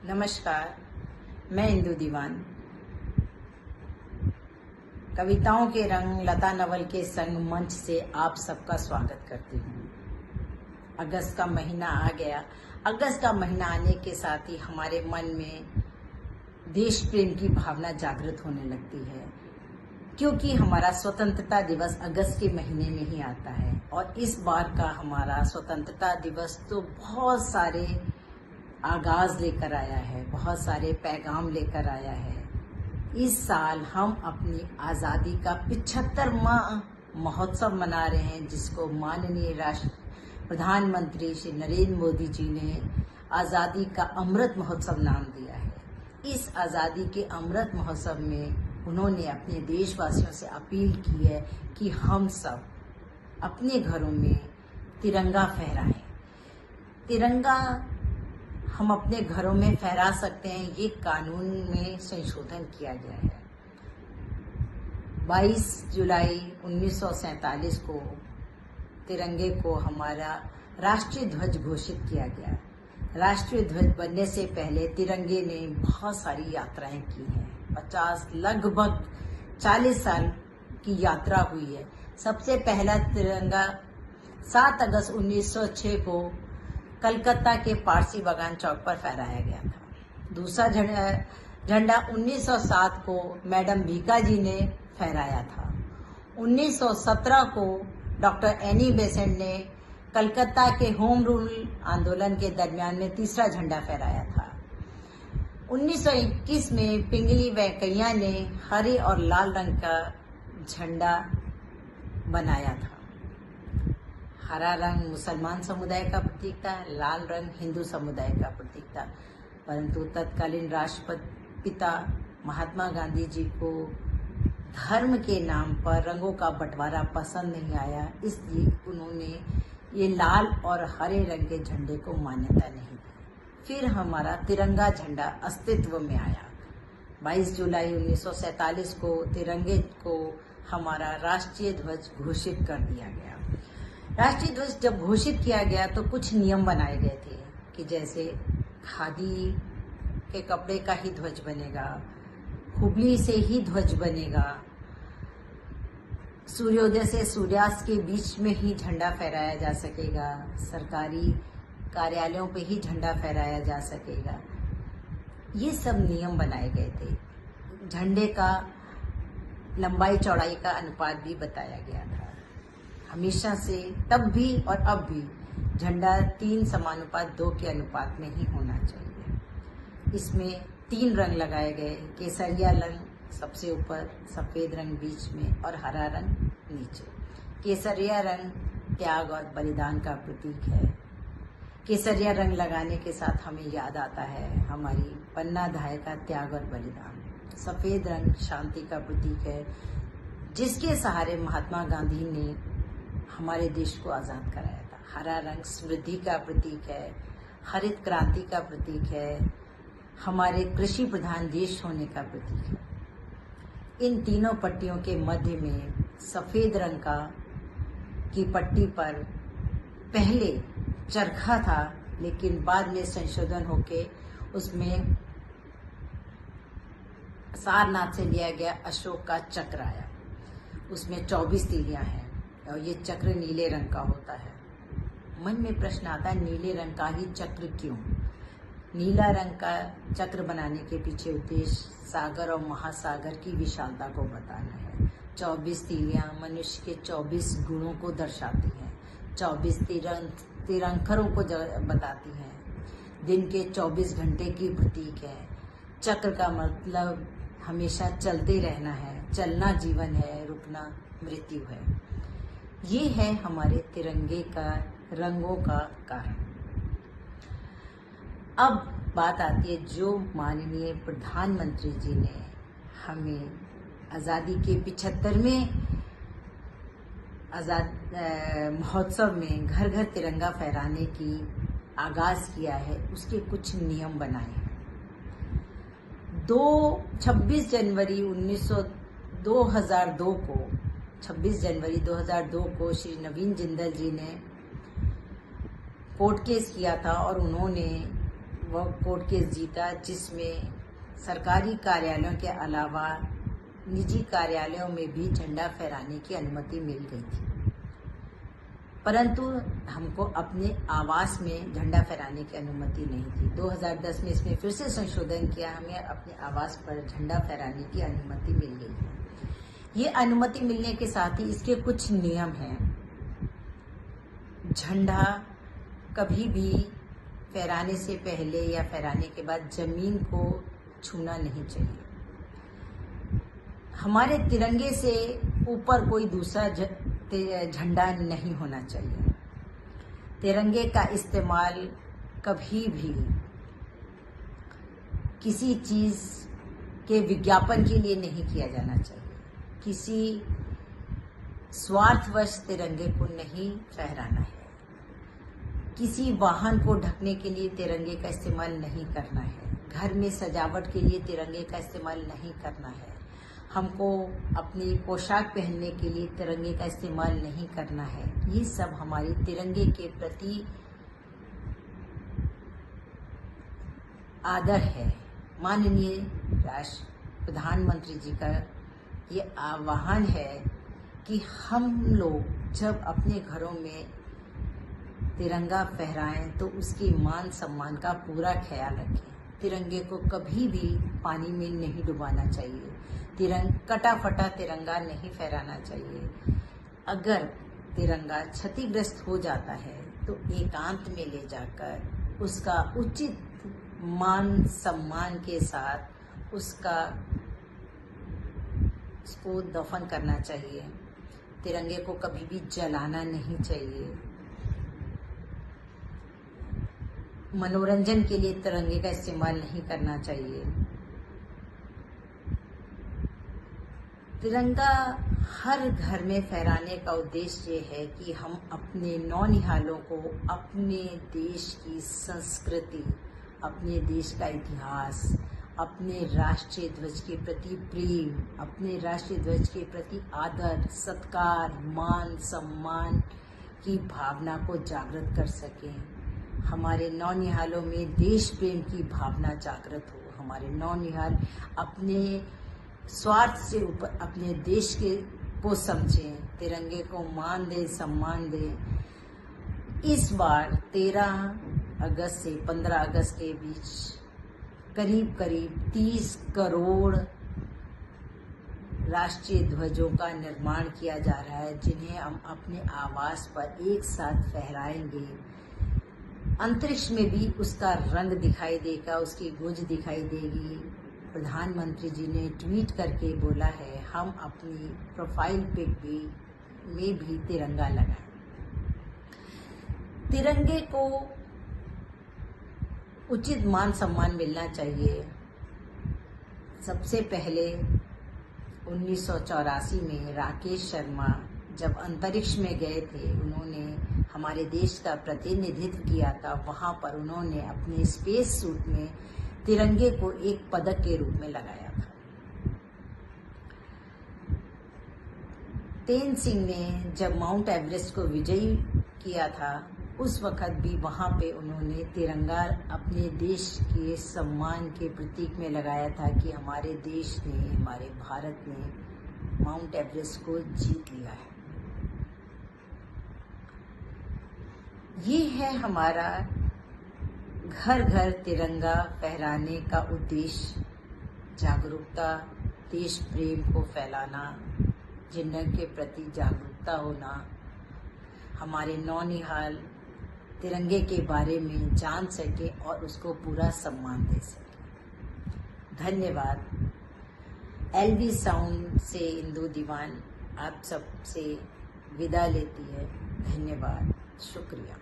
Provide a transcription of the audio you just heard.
नमस्कार, मैं इंदु दीवान। कविताओं के रंग लता नवल के संग मंच से आप सबका स्वागत करती हूँ। अगस्त का महीना आ गया। अगस्त का महीना आने के साथ ही हमारे मन में देश प्रेम की भावना जागृत होने लगती है, क्योंकि हमारा स्वतंत्रता दिवस अगस्त के महीने में ही आता है। और इस बार का हमारा स्वतंत्रता दिवस तो बहुत सारे आगाज लेकर आया है, बहुत सारे पैगाम लेकर आया है। इस साल हम अपनी आज़ादी का 75वां महोत्सव मना रहे हैं, जिसको माननीय राष्ट्र प्रधानमंत्री श्री नरेंद्र मोदी जी ने आज़ादी का अमृत महोत्सव नाम दिया है। इस आज़ादी के अमृत महोत्सव में उन्होंने अपने देशवासियों से अपील की है कि हम सब अपने घरों में तिरंगा फहराएं। तिरंगा हम अपने घरों में फहरा सकते हैं, ये कानून में संशोधन किया गया है। 22 जुलाई 1947 को तिरंगे को हमारा राष्ट्रीय ध्वज घोषित किया गया। राष्ट्रीय ध्वज बनने से पहले तिरंगे ने बहुत सारी यात्राएं की हैं। लगभग 40 साल की यात्रा हुई है। सबसे पहला तिरंगा 7 अगस्त 1906 को कलकत्ता के पारसी बागान चौक पर फहराया गया था। दूसरा झंडा 1907 को मैडम भीका जी ने फहराया था। 1917 को डॉक्टर एनी बेसेंट ने कलकत्ता के होम रूल आंदोलन के दरमियान में तीसरा झंडा फहराया था। 1921 में पिंगली वेंकैया ने हरे और लाल रंग का झंडा बनाया था। हरा रंग मुसलमान समुदाय का प्रतीक था, लाल रंग हिंदू समुदाय का प्रतीक था। परंतु तत्कालीन राष्ट्रपिता महात्मा गांधी जी को धर्म के नाम पर रंगों का बंटवारा पसंद नहीं आया, इसलिए उन्होंने ये लाल और हरे रंग के झंडे को मान्यता नहीं दी। फिर हमारा तिरंगा झंडा अस्तित्व में आया। 22 जुलाई 1947 को तिरंगे को हमारा राष्ट्रीय ध्वज घोषित कर दिया गया। राष्ट्रीय ध्वज जब घोषित किया गया तो कुछ नियम बनाए गए थे कि जैसे खादी के कपड़े का ही ध्वज बनेगा, हुबली से ही ध्वज बनेगा, सूर्योदय से सूर्यास्त के बीच में ही झंडा फहराया जा सकेगा, सरकारी कार्यालयों पे ही झंडा फहराया जा सकेगा। ये सब नियम बनाए गए थे। झंडे का लंबाई चौड़ाई का अनुपात भी बताया गया था। हमेशा से तब भी और अब भी झंडा 3:2 के अनुपात में ही होना चाहिए। इसमें 3 रंग लगाए गए। केसरिया रंग सबसे ऊपर, सफेद रंग बीच में और हरा रंग नीचे। केसरिया रंग त्याग और बलिदान का प्रतीक है। केसरिया रंग लगाने के साथ हमें याद आता है हमारी पन्ना धाय का त्याग और बलिदान। सफेद रंग शांति का प्रतीक है, जिसके सहारे महात्मा गांधी ने हमारे देश को आजाद कराया था। हरा रंग समृद्धि का प्रतीक है, हरित क्रांति का प्रतीक है, हमारे कृषि प्रधान देश होने का प्रतीक है। इन तीनों पट्टियों के मध्य में सफेद रंग की पट्टी पर पहले चरखा था, लेकिन बाद में संशोधन होके उसमें सारनाथ से लिया गया अशोक का चक्र आया। उसमें 24 तीलियां हैं और ये चक्र नीले रंग का होता है। मन में प्रश्न आता है, नीले रंग का ही चक्र क्यों? नीला रंग का चक्र बनाने के पीछे उद्देश्य सागर और महासागर की विशालता को बताना है। 24 तीलियां मनुष्य के 24 गुणों को दर्शाती हैं, 24 तीर्थंकरों को बताती हैं, दिन के 24 घंटे की प्रतीक है। चक्र का मतलब हमेशा चलते रहना है, चलना जीवन है, रुकना मृत्यु है। ये है हमारे तिरंगे का रंगों का कारण। अब बात आती है जो माननीय प्रधानमंत्री जी ने हमें आज़ादी के 75वें महोत्सव में घर घर तिरंगा फहराने की आगाज किया है, उसके कुछ नियम बनाए हैं। 26 जनवरी 2002 को श्री नवीन जिंदल जी ने कोर्ट केस किया था और उन्होंने वो कोर्ट केस जीता जिसमें सरकारी कार्यालयों के अलावा निजी कार्यालयों में भी झंडा फहराने की अनुमति मिल गई थी, परंतु हमको अपने आवास में झंडा फहराने की अनुमति नहीं थी। 2010 में इसमें फिर से संशोधन किया, हमें अपने आवास पर झंडा फहराने की अनुमति मिल गई है। ये अनुमति मिलने के साथ ही इसके कुछ नियम हैं। झंडा कभी भी फहराने से पहले या फहराने के बाद जमीन को छूना नहीं चाहिए। हमारे तिरंगे से ऊपर कोई दूसरा झंडा नहीं होना चाहिए। तिरंगे का इस्तेमाल कभी भी किसी चीज के विज्ञापन के लिए नहीं किया जाना चाहिए। किसी स्वार्थवश तिरंगे को नहीं फहराना है। किसी वाहन को ढकने के लिए तिरंगे का इस्तेमाल नहीं करना है। घर में सजावट के लिए तिरंगे का इस्तेमाल नहीं करना है। हमको अपनी पोशाक पहनने के लिए तिरंगे का इस्तेमाल नहीं करना है। ये सब हमारी तिरंगे के प्रति आदर है। माननीय प्रधानमंत्री जी का ये आह्वान है कि हम लोग जब अपने घरों में तिरंगा फहराएं तो उसके मान सम्मान का पूरा ख्याल रखें। तिरंगे को कभी भी पानी में नहीं डुबाना चाहिए। कटा फटा तिरंगा नहीं फहराना चाहिए। अगर तिरंगा क्षतिग्रस्त हो जाता है तो एकांत में ले जाकर उसका उचित मान सम्मान के साथ उसको दफन करना चाहिए। तिरंगे को कभी भी जलाना नहीं चाहिए। मनोरंजन के लिए तिरंगे का इस्तेमाल नहीं करना चाहिए। तिरंगा हर घर में फहराने का उद्देश्य ये है कि हम अपने नौनिहालों को अपने देश की संस्कृति, अपने देश का इतिहास, अपने राष्ट्रीय ध्वज के प्रति प्रेम, अपने राष्ट्रीय ध्वज के प्रति आदर, सत्कार, मान सम्मान की भावना को जागृत कर सकें। हमारे नौनिहालों में देश प्रेम की भावना जागृत हो। हमारे नौनिहाल अपने स्वार्थ से ऊपर अपने देश को समझें, तिरंगे को मान दें, सम्मान दें। इस बार 13 अगस्त से 15 अगस्त के बीच करीब 30 करोड़ राष्ट्रीय ध्वजों का निर्माण किया जा रहा है, जिन्हें हम अपने आवास पर एक साथ फहराएंगे। अंतरिक्ष में भी उसका रंग दिखाई देगा, उसकी गूंज दिखाई देगी। प्रधानमंत्री जी ने ट्वीट करके बोला है हम अपनी प्रोफाइल पिक में भी तिरंगा लगाएं। तिरंगे को उचित मान सम्मान मिलना चाहिए। सबसे पहले 1984 में राकेश शर्मा जब अंतरिक्ष में गए थे, उन्होंने हमारे देश का प्रतिनिधित्व किया था। वहां पर उन्होंने अपने स्पेस सूट में तिरंगे को एक पदक के रूप में लगाया था। तेन सिंह ने जब माउंट एवरेस्ट को विजयी किया था, उस वक्त भी वहां पे उन्होंने तिरंगा अपने देश के सम्मान के प्रतीक में लगाया था कि हमारे देश ने, हमारे भारत ने माउंट एवरेस्ट को जीत लिया है। ये है हमारा घर घर तिरंगा फहराने का उद्देश्य। जागरूकता, देश प्रेम को फैलाना, जेंडर के प्रति जागरूकता होना, हमारे नौनिहाल तिरंगे के बारे में जान सके और उसको पूरा सम्मान दे सके। धन्यवाद। LV साउंड से इंदु दीवान आप सबसे विदा लेती है। धन्यवाद, शुक्रिया।